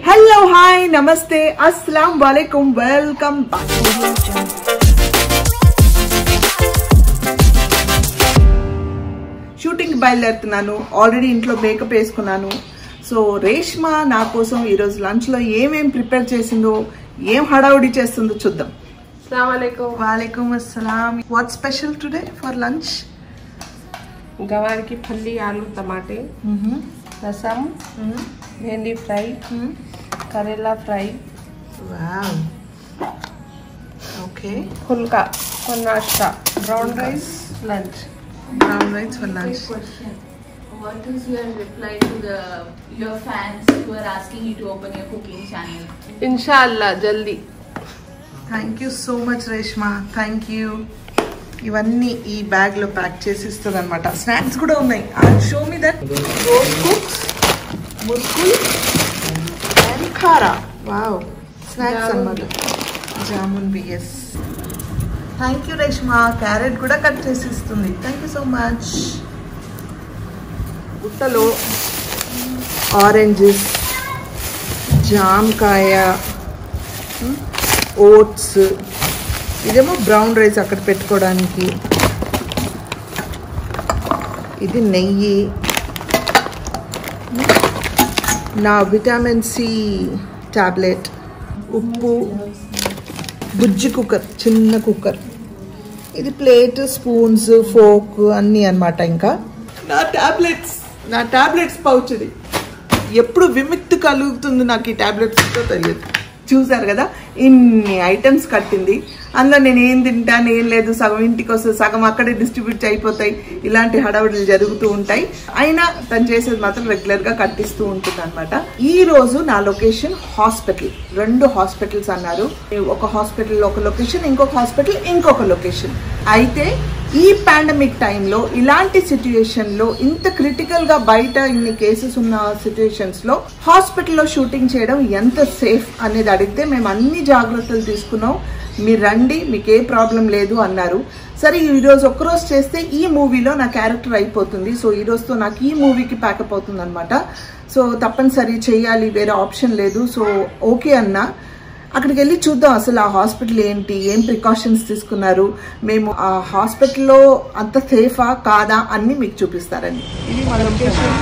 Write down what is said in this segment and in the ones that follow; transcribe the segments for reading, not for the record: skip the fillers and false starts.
Hello hi नमस्ते अस्सलाम वालेकुम वेलकम షూటింగ్ బయలుదేరుతున్నాను ఆల్రెడీ ఇంట్లో మేకప్ వేసుకున్నాను సో రేష్మా నా కోసం ఈ రోజు లంచ్ లో ఏమేం ప్రిపేర్ చేసిందో ఏం హడావుడి చేస్తుందో చూద్దాం अस्सलाम वालेकुम वालेकुम अस्सलाम what special today for lunch गवार की फली आलू टमाटे रसम भिंडी फ्राई करेला फ्राई वाओ ओके फुल्का फॉर नाश्ता brown rice lunch brown rice for lunch. What is your reply to your fans who are asking you to open your cooking channel? इंशाअल्लाह जल्दी. Thank you so much Reshma. Thank you. ఇవన్నీ ఈ bag లో pack చేసి ఇస్తుంది అనమాట snacks కూడా ఉన్నాయి షో మీ దట్ రోజ్ కుక్స్ ముర్కుల్ అండ్ ఖారా వావ్ స్నాక్స్ అన్నమాట జామున్ బిఎస్ థ్యాంక్ యూ రేష్మా క్యారెట్ కూడా కట్ చేసి ఇస్తుంది థ్యాంక్ యూ సో మచ్ బుట్టలో ఆరెంజెస్ జామకాయ ఓట్స్ ఇదేమో బ్రౌన్ రైస్ అక్కడ పెట్టుకోవడానికి ఇది నెయ్యి నా విటమిన్ సి టాబ్లెట్ ఉప్పు బుజ్జి కుక్కర్ చిన్న కుక్కర్ ఇది ప్లేట్ స్పూన్స్ ఫోక్ అన్నీ అన్నమాట ఇంకా నా టాబ్లెట్స్ పౌచ్ ఇది ఎప్పుడు విముక్తి కలుగుతుంది నాకు ఈ టాబ్లెట్స్తో తెలియదు చూసారు కదా ఇన్ని ఐటమ్స్ కట్టింది అందులో నేను ఏం తింటాను ఏం లేదు సగం ఇంటికి వస్తుంది సగం అక్కడే డిస్ట్రిబ్యూట్ అయిపోతాయి ఇలాంటి హడావుడులు జరుగుతూ ఉంటాయి అయినా తను చేసేది మాత్రం రెగ్యులర్ గా కట్టిస్తూ ఉంటుంది అనమాట ఈ రోజు నా లొకేషన్ హాస్పిటల్ 2 హాస్పిటల్స్ అన్నారు ఒక హాస్పిటల్ ఒక లొకేషన్ ఇంకొక హాస్పిటల్ ఇంకొక లొకేషన్ అయితే ఈ పాండమిక్ టైంలో ఇలాంటి సిచ్యుయేషన్ లో ఇంత క్రిటికల్ గా బయట ఇన్ని కేసెస్ ఉన్న సిచ్యుయేషన్స్ లో హాస్పిటల్లో షూటింగ్ చేయడం ఎంత సేఫ్ అనేది అడిగితే మేము అన్ని జాగ్రత్తలు తీసుకున్నాం మీరు రండి మీకు ఏ ప్రాబ్లం లేదు అన్నారు సరే ఈ రోజు ఒక్కరోజు చేస్తే ఈ మూవీలో నా క్యారెక్టర్ అయిపోతుంది సో ఈ రోజుతో నాకు ఈ మూవీకి ప్యాకప్ అవుతుంది అనమాట సో తప్పనిసరి చేయాలి వేరే ఆప్షన్ లేదు సో ఓకే అన్నా అక్కడికి వెళ్ళి చూద్దాం అసలు ఆ హాస్పిటల్ ఏంటి ఏం ప్రికాషన్స్ తీసుకున్నారు మేము ఆ హాస్పిటల్లో అంత సేఫా కాదా అన్ని మీకు చూపిస్తారని ఇది మా లొకేషన్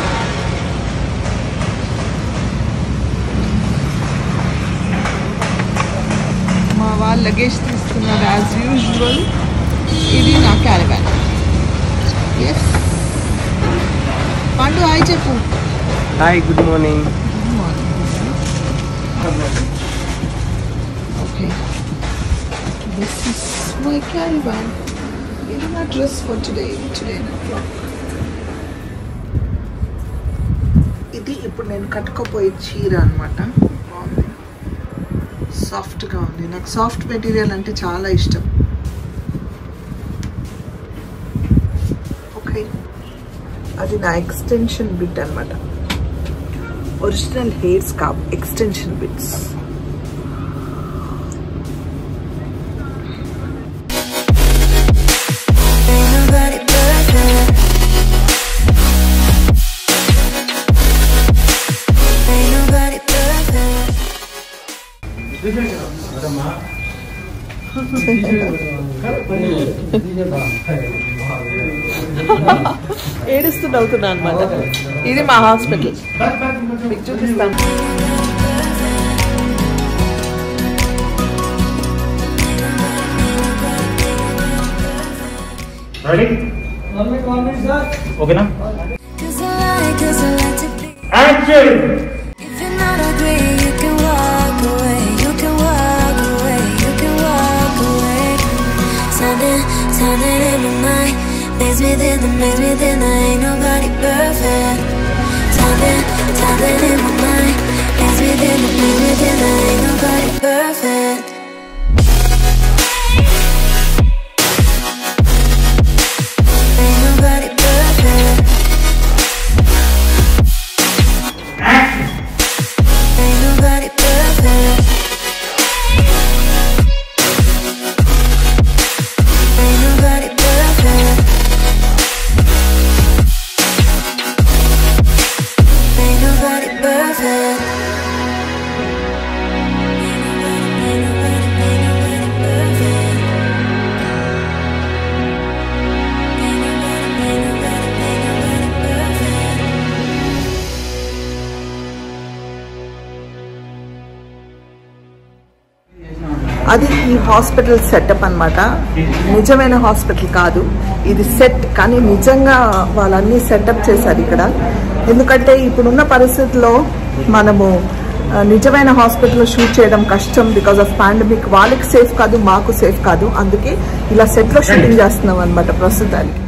మా వాళ్ళు లగేజ్ తీసుకున్నారు యాజ్ యూజువల్ ఇది నా క్యారవాన్ ఎస్ పండు హాయ్ చెప్పు hi good morning Okay, this is my caravan. This is my dress for today 9 o'clock. ఇది ఇప్పుడు నేను కట్టుకోపోయే చీర అనమాట బాగుంది సాఫ్ట్గా ఉంది నాకు సాఫ్ట్ మెటీరియల్ అంటే చాలా ఇష్టం ఓకే అది నా ఎక్స్టెన్షన్ బిట్ అనమాట ఒరిజినల్ హెయిర్స్ కావు ఎక్స్టెన్షన్ బిట్స్ ఏడుస్తూ నవ్వుతున్నా అనమాట ఇది మా హాస్పిటల్ మీకు చూపిస్తాను ఓకేనా action Days within ain't nobody perfect. Time in my mind. Days within ain't nobody perfect. Ain't nobody perfect. Ain't nobody perfect. Ain't nobody perfect. Ain't nobody perfect. అది ఈ హాస్పిటల్ సెటప్ అన్నమాట. నిజమైన హాస్పిటల్ కాదు ఇది, set. కానీ నిజంగా వాళ్ళన్నీ setup చేశారు ఇక్కడ. ఎందుకంటే ఇప్పుడున్న పరిస్థితుల్లో మనము నిజమైన హాస్పిటల్లో షూట్ చేయడం కష్టం బికాస్ ఆఫ్ పాండమిక్. వాళ్ళకి సేఫ్ కాదు, మాకు సేఫ్ కాదు. అందుకే ఇలా సెట్లో షూటింగ్ చేస్తున్నాం అనమాట ప్రస్తుతానికి.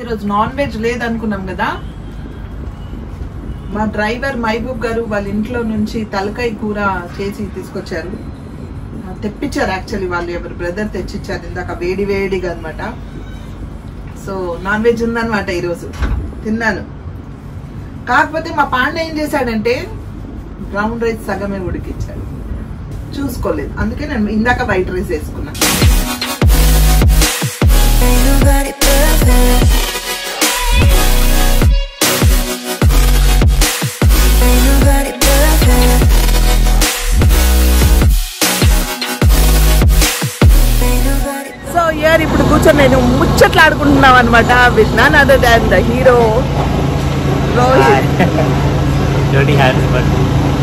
ఈరోజు నాన్ వెజ్ లేదనుకున్నాం కదా. మా డ్రైవర్ మహబూబ్ గారు వాళ్ళ ఇంట్లో నుంచి తలకాయ కూర చేసి తీసుకొచ్చారు, తెప్పించారు. యాక్చువల్లీ వాళ్ళు ఎవరు బ్రదర్ తెచ్చిచ్చారు ఇందాక వేడి వేడిగా అనమాట. సో నాన్ వెజ్ ఉందనమాట ఈరోజు. తిన్నాను. కాకపోతే మా పాండ ఏం చేశాడంటే బ్రౌన్ రైస్ సగమే ఉడికిచ్చాడు, చూసుకోలేదు. అందుకే నేను ఇందాక వైట్ రైస్ వేసుకున్నాను. సో ఇయర్ ఇప్పుడు కూర్చొని నేను ముచ్చట్లాడుకుంటున్నాం అనమాట with none other than the hero Rohit.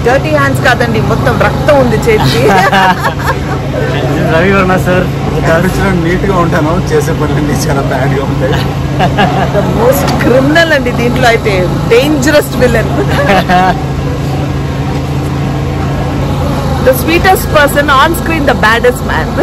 Dirty hands కాదండి, మొత్తం రక్తం ఉంది చేతికి. రవి వర్మ సార్, నీట్ గా ఉంటాను, చేసే పనులన్నీ చాలా బ్యాడ్ గా ఉంటాయి. ద మోస్ట్ క్రిమినల్ అండి దీంట్లో అయితే, dangerous villain. The sweetest person on screen, the baddest man.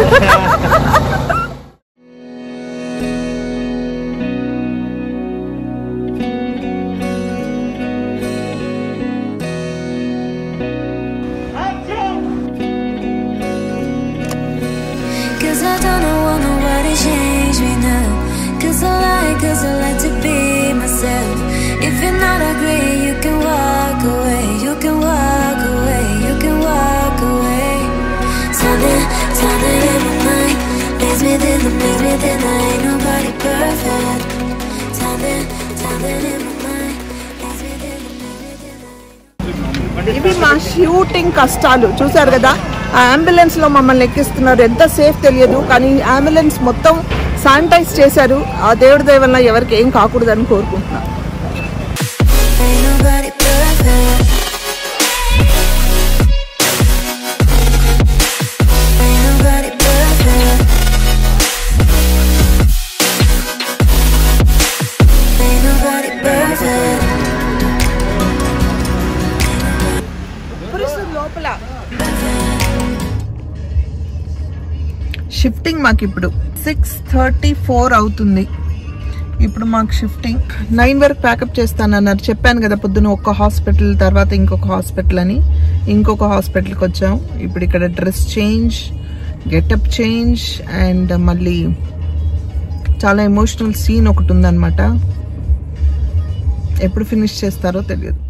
ఇవి మా షూటింగ్ కష్టాలు. చూసారు కదా, ఆ అంబులెన్స్ లో మమ్మల్ని ఎక్కిస్తున్నారు. ఎంత సేఫ్ తెలియదు, కానీ అంబులెన్స్ మొత్తం శానిటైజ్ చేశారు. ఆ దేవుడి దయ వల్ల ఎవరికి ఏం కాకూడదని కోరుకుంటున్నాను. షిఫ్టింగ్ మాకు ఇప్పుడు 6:34 అవుతుంది. ఇప్పుడు మాకు షిఫ్టింగ్ 9 వరకు ప్యాకప్ చేస్తానన్నారు. చెప్పాను కదా పొద్దున ఒక హాస్పిటల్ తర్వాత ఇంకొక హాస్పిటల్ అని. ఇంకొక హాస్పిటల్కి వచ్చాం. ఇప్పుడు ఇక్కడ dress change, getup change, and మళ్ళీ చాలా ఎమోషనల్ సీన్ ఒకటి ఉందన్నమాట. ఎప్పుడు ఫినిష్ చేస్తారో తెలియదు.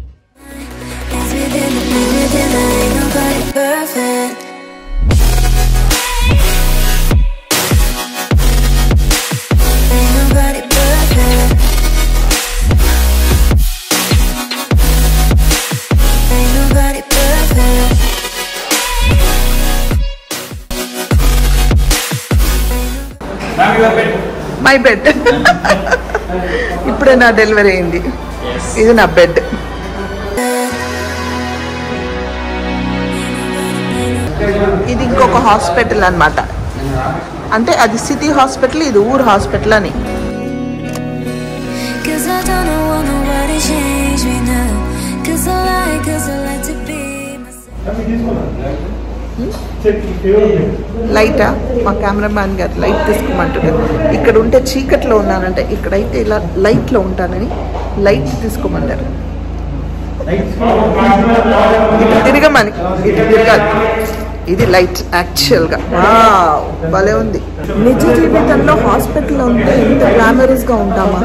My bed. ఇప్పుడే నా డెలివరీ అయింది. ఇది నా బెడ్. ఇది ఇంకొక హాస్పిటల్ అన్నమాట. అంటే అది సిటీ హాస్పిటల్, ఇది ఊరు హాస్పిటల్ అని. లైటా? మా కెమెరామ్యాన్ గారు లైట్ తీసుకోమంటున్నారు. ఇక్కడ ఉంటే చీకట్లో ఉన్నానంటే, ఇక్కడైతే ఇలా లైట్లో ఉంటానని లైట్ తీసుకోమన్నారు. ఇటు తిరగమని, ఇటు తిరగాలి. ఇది లైట్ యాక్చువల్గా. భలే ఉంది. నిజ జీవితంలో హాస్పిటల్లో ఉంటే ఇంత గ్లామరస్గా ఉంటామా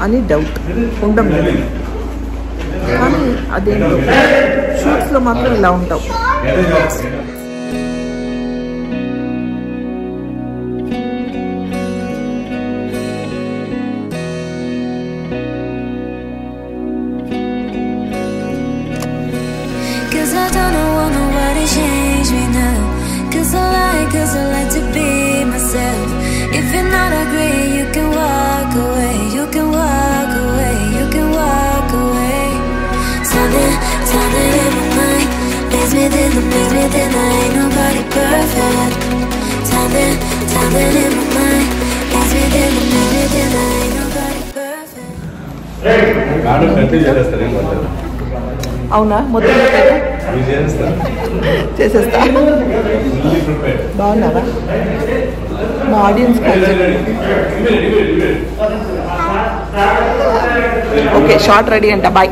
అని డౌట్ ఉండడం లేదు. కానీ అదేంటో షూట్స్లో మాత్రం ఇలా ఉంటాం. Cause I like to be myself. If you're not agree, you can walk away. You can walk away. You can walk away. Something in my mind makes me think I ain't nobody perfect. Something in my mind makes me think I ain't nobody perfect. అవునా? మొత్తం చేసేస్తా. బాగున్నారా? మా audience okay, short ready అంట. Bye.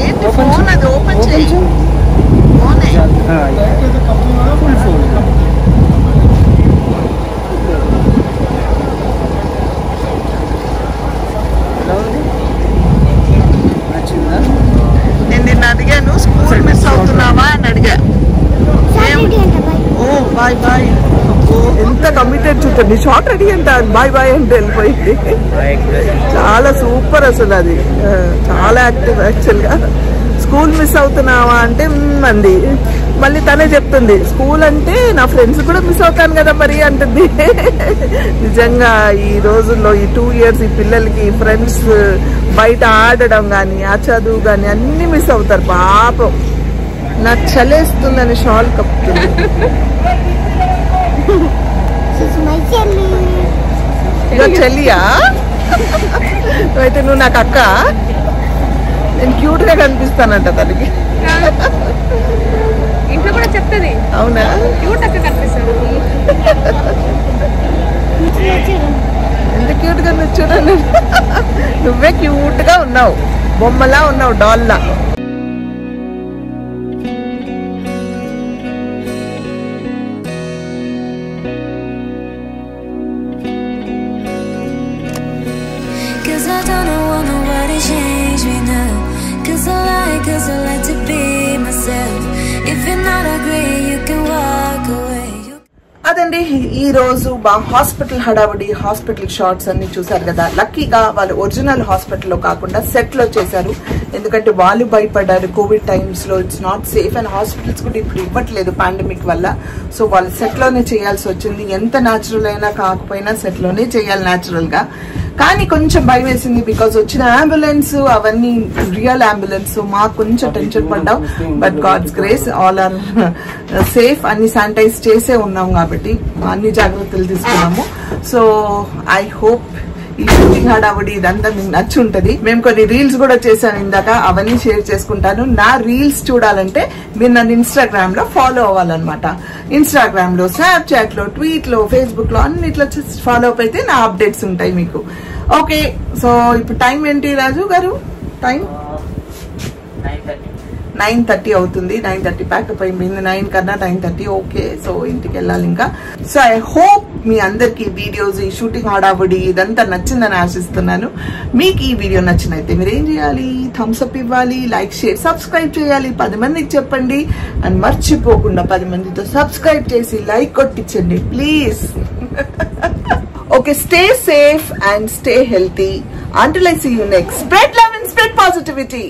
ఏంటి phone అది open చేయి. నేను నిన్న అడిగాను, స్కూల్ మిస్ అవుతున్నావా అని అడిగా. ఓ బాయ్ బాయ్. ఎంత కమిటెడ్ చూడండి. షార్ట్ రెడీ అంట, బాయ్ బాయ్ అంటే వెళ్ళిపోయింది. చాలా సూపర్ అసలు. అది చాలా యాక్టివ్. యాక్చువల్గా స్కూల్ మిస్ అవుతున్నావా అంటే అంది. మళ్ళీ తనే చెప్తుంది, స్కూల్ అంటే నా ఫ్రెండ్స్ కూడా మిస్ అవుతాను కదా మరి అంటుంది. నిజంగా ఈ రోజుల్లో ఈ 2 years ఈ పిల్లలకి ఫ్రెండ్స్, బయట ఆడడం కానీ, ఆ చదువు కానీ అన్ని మిస్ అవుతారు పాపం. నాకు చలేస్తుందని షాల్ కప్పుతుంది. చెల్లియా? అయితే నువ్వు నాకు అక్క. నేను క్యూట్ గా కనిపిస్తానంట తనకి. ఇంట్లో కూడా చెప్తుంది. అవునా? క్యూట్ అక్క కనిపిస్తుంది. ఎంత క్యూట్ గా చూడండి. నువ్వే క్యూట్ గా ఉన్నావు, బొమ్మలా ఉన్నావు, డాల్లా. Cause I like to be myself. If you're not agree, you can walk away. అదండి ఈ రోజు మా హాస్పిటల్ హడావుడి, హాస్పిటల్ షార్ట్స్ అన్ని చూసారు కదా. లక్కీగా వాళ్ళు ఒరిజినల్ హాస్పిటల్లో కాకుండా సెట్ లో చేశారు. ఎందుకంటే వాళ్ళు భయపడ్డారు కోవిడ్ టైమ్స్ లో, it's not safe and hospitals కూడా ఇప్పుడు ఇవ్వట్లేదు పాండమిక్ వల్ల. సో వాళ్ళు సెట్ లోనే చేయాల్సి వచ్చింది. ఎంత న్యాచురల్ అయినా కాకపోయినా సెట్ లోనే చేయాలి న్యాచురల్ గా. కానీ కొంచెం భయం వేసింది, బికాజ్ వచ్చిన అంబులెన్స్ అవన్నీ రియల్ అంబులెన్స్. మాకు కొంచెం టెన్షన్ పడ్డాం. But God's grace all are safe. అన్ని శానిటైజ్ చేసే ఉన్నాం కాబట్టి అన్ని జాగ్రత్తలు తీసుకున్నాము. సో ఐ హోప్ ఈ షూటింగ్ హడావుడి ఇదంతా మీకు నచ్చి ఉంటది. మేము కొన్ని రీల్స్ కూడా చేశాను ఇందాక, అవన్నీ షేర్ చేసుకుంటాను. నా రీల్స్ చూడాలంటే మీరు నన్ను ఇన్స్టాగ్రామ్ లో ఫాలో అవ్వాలన్నమాట. ఇన్స్టాగ్రామ్ లో, స్నాప్చాట్ లో, ట్వీట్ లో, ఫేస్బుక్ లో అన్నిట్లో ఫాలో అప్ అయితే నా అప్డేట్స్ ఉంటాయి మీకు. ఓకే, సో ఇప్పుడు టైం ఏంటి రాజు గారు? టైం 9:30 అవుతుంది. 9:30 ప్యాకప్ అయిపోయింది. 9 కన్నా 9:30. ఓకే, సో ఇంటికి వెళ్ళాలి ఇంకా. సో ఐ హోప్ మీ అందరికి వీడియోస్, ఈ షూటింగ్ హడావుడి ఇదంతా నచ్చిందని ఆశిస్తున్నాను. మీకు ఈ వీడియో నచ్చినైతే మీరు ఏం చేయాలి? థమ్స్ అప్ ఇవ్వాలి, లైక్, షేర్, సబ్స్క్రైబ్ చేయాలి. 10 మందికి చెప్పండి. అండ్ మర్చిపోకుండా 10 మందితో సబ్స్క్రైబ్ చేసి లైక్ కొట్టించండి please. Okay, stay safe and stay healthy. Until I see you next. Spread love and spread positivity.